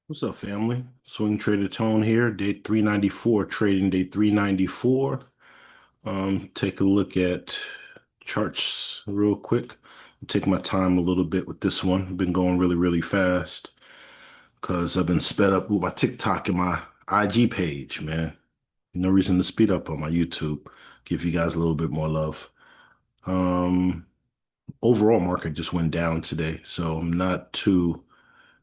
What's up, family? Swing Trader Tone here, day 394, trading day 394. Take a look at charts real quick. Take my time a little bit with this one. I've been going really, really fast because I've been sped up with my TikTok and my IG page, man. No reason to speed up on my YouTube. Give you guys a little bit more love. Um, Overall market just went down today, so I'm not too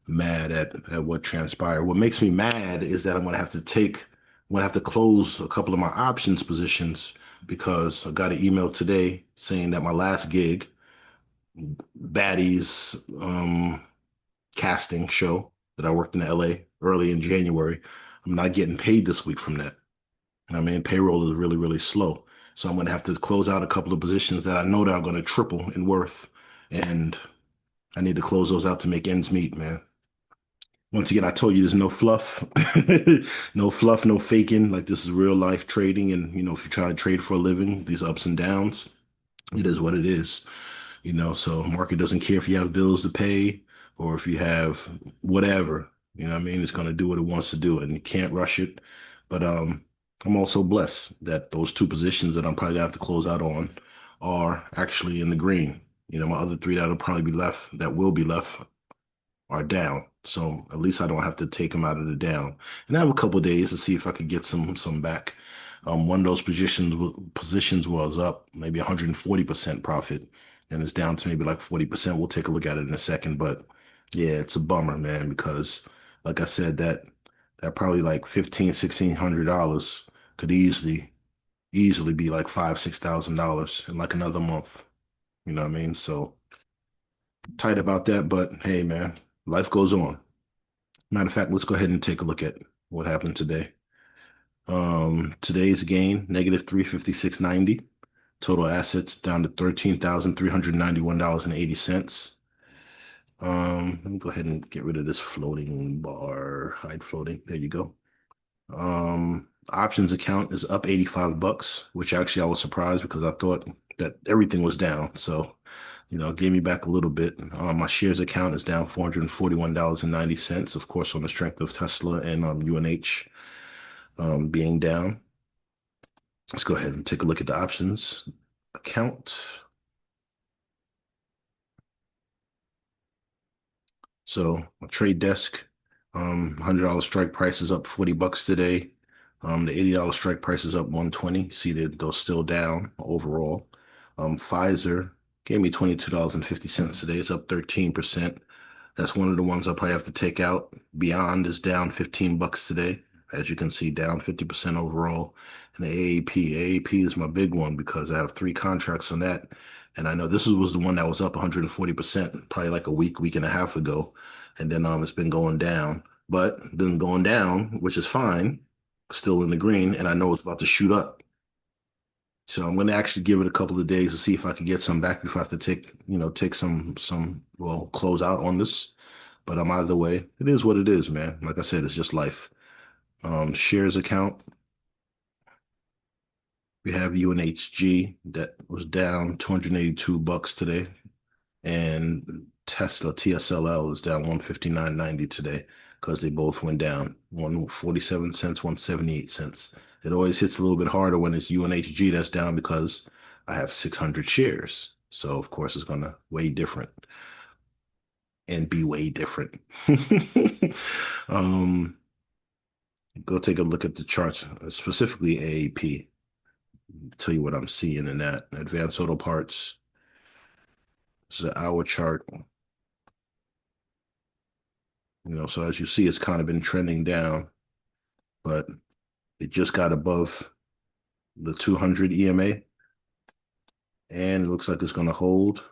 mad at what transpired. What makes me mad is that I'm gonna have to close a couple of my options positions because I got an email today saying that my last gig, Baddies casting show that I worked in LA early in January, I'm not getting paid this week from that. I mean, payroll is really, really slow. So I'm gonna have to close out a couple of positions that I know that are gonna triple in worth. And I need to close those out to make ends meet, man. Once again, I told you there's no fluff, no fluff, no faking. Like this is real life trading. And, if you try to trade for a living, these ups and downs, it is what it is. So market doesn't care if you have bills to pay or if you have whatever, what I mean? It's going to do what it wants to do and you can't rush it. But I'm also blessed that those two positions that I'm probably gonna have to close out on are actually in the green. My other three that'll probably be left, that will be left are down. So at least I don't have to take them out of the down. And I have a couple of days to see if I could get some back. One of those positions was up maybe 140% profit, and it's down to maybe like 40%. We'll take a look at it in a second, but yeah, it's a bummer, man, because like I said, that probably like 15, $1,600 could easily be like $5,000, $6,000 in like another month. You know what I mean? So tight about that, but hey, man, life goes on. Matter of fact, let's go ahead and take a look at what happened today. Today's gain, negative 356.90. Total assets down to $13,391.80. Let me go ahead and get rid of this floating bar, hide floating. There you go. Options account is up 85 bucks, which actually I was surprised because I thought that everything was down. So, it gave me back a little bit. My shares account is down $441.90, of course, on the strength of Tesla and UNH being down. Let's go ahead and take a look at the options account. So a trade desk, $100 strike price is up 40 bucks today. The $80 strike price is up 120. See that those still down overall. Pfizer gave me $22.50 today. It's up 13%. That's one of the ones I'll probably have to take out. Beyond is down 15 bucks today. As you can see, down 50% overall. And the AAP. AAP is my big one because I have three contracts on that. And I know this was the one that was up 140% probably like a week and a half ago. And then it's been going down. But been going down, which is fine, still in the green, and I know it's about to shoot up. So I'm going to actually give it a couple of days to see if I can get some back before I have to take well, close out on this. But either way, it is what it is, man. Like I said, it's just life. Shares account, we have UNHG that was down 282 bucks today, and Tesla TSLL is down 159.90 today because they both went down. One 47 cents, 178 cents. It always hits a little bit harder when it's UNHG that's down because I have 600 shares. So of course it's gonna weigh different and be way different. Um, Go take a look at the charts, specifically AAP. Tell you what I'm seeing in that. Advanced Auto Parts. It's an hour chart. So as you see, it's kind of been trending down, but it just got above the 200 EMA, and it looks like it's going to hold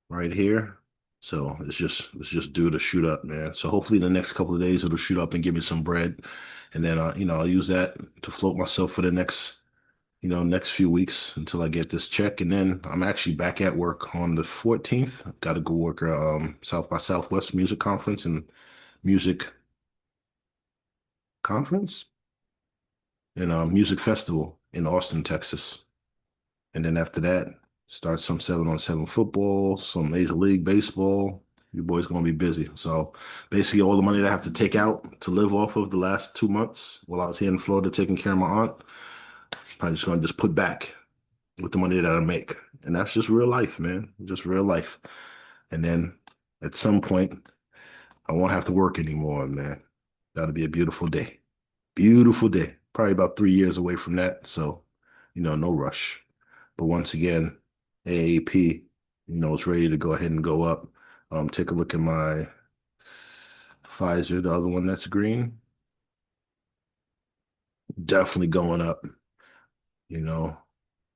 right here. So it's just due to shoot up, man. So hopefully in the next couple of days it'll shoot up and give me some bread, and then I'll use that to float myself for the next few weeks until I get this check, and then I'm actually back at work on the 14th. Got to go work South by Southwest music conference and music conference and music festival in Austin, Texas. And then after that, start some 7-on-7 football, some Major League Baseball, Your boy's gonna be busy. So basically, all the money that I have to take out to live off of the last 2 months while I was here in Florida taking care of my aunt, I'm just gonna just put back with the money that I make, and that's just real life, man. Just real life. And then at some point, I won't have to work anymore, man. That'll be a beautiful day. Beautiful day. Probably about 3 years away from that. So, no rush. But once again, AAP, it's ready to go ahead and go up. Take a look at my Pfizer, the other one that's green. Definitely going up, you know,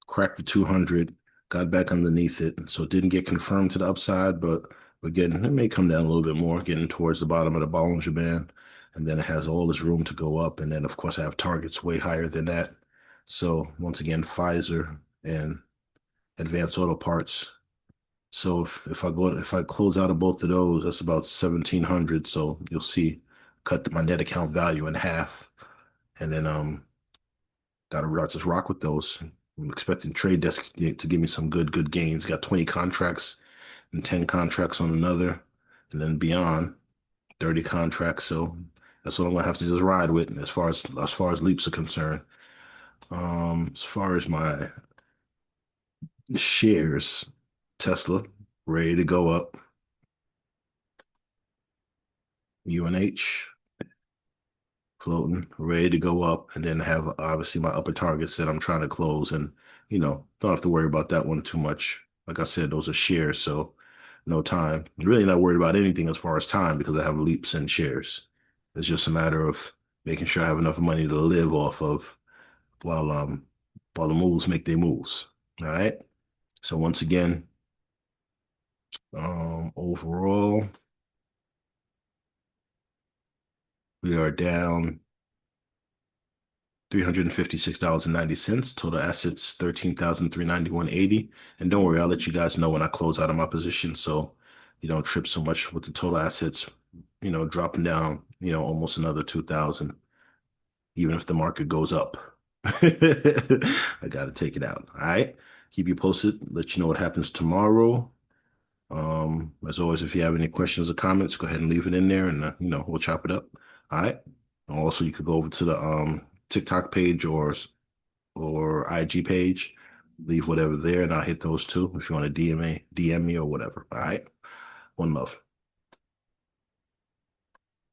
cracked the 200, got back underneath it. So it didn't get confirmed to the upside, but we're getting, it may come down a little bit more, getting towards the bottom of the Bollinger Band. And then it has all this room to go up. And then, of course, I have targets way higher than that. So once again, Pfizer and Advanced Auto Parts. So if I close out of both of those, that's about 1,700. So you'll see, cut my net account value in half, and then gotta just rock with those. I'm expecting Trade Desk to give me some good gains. Got 20 contracts and 10 contracts on another, and then beyond 30 contracts. So that's what I'm gonna have to just ride with as far as leaps are concerned. As far as my shares, Tesla ready to go up. UNH floating, ready to go up, and then have obviously my upper targets that I'm trying to close, and don't have to worry about that one too much. Like I said, those are shares, so no time. I'm really not worried about anything as far as time because I have leaps in shares. It's just a matter of making sure I have enough money to live off of while um while the moves make their moves. All right. So once again, overall, we are down $356.90. Total assets 13,391.80. And don't worry, I'll let you guys know when I close out of my position so you don't trip so much with the total assets, dropping down, almost another 2,000, even if the market goes up. I gotta take it out. All right. Keep you posted, let you know what happens tomorrow. As always, if you have any questions or comments, go ahead and leave it in there and we'll chop it up. All right. Also, you could go over to the TikTok page or IG page, leave whatever there, and I'll hit those too if you want to DM me or whatever. All right. One love.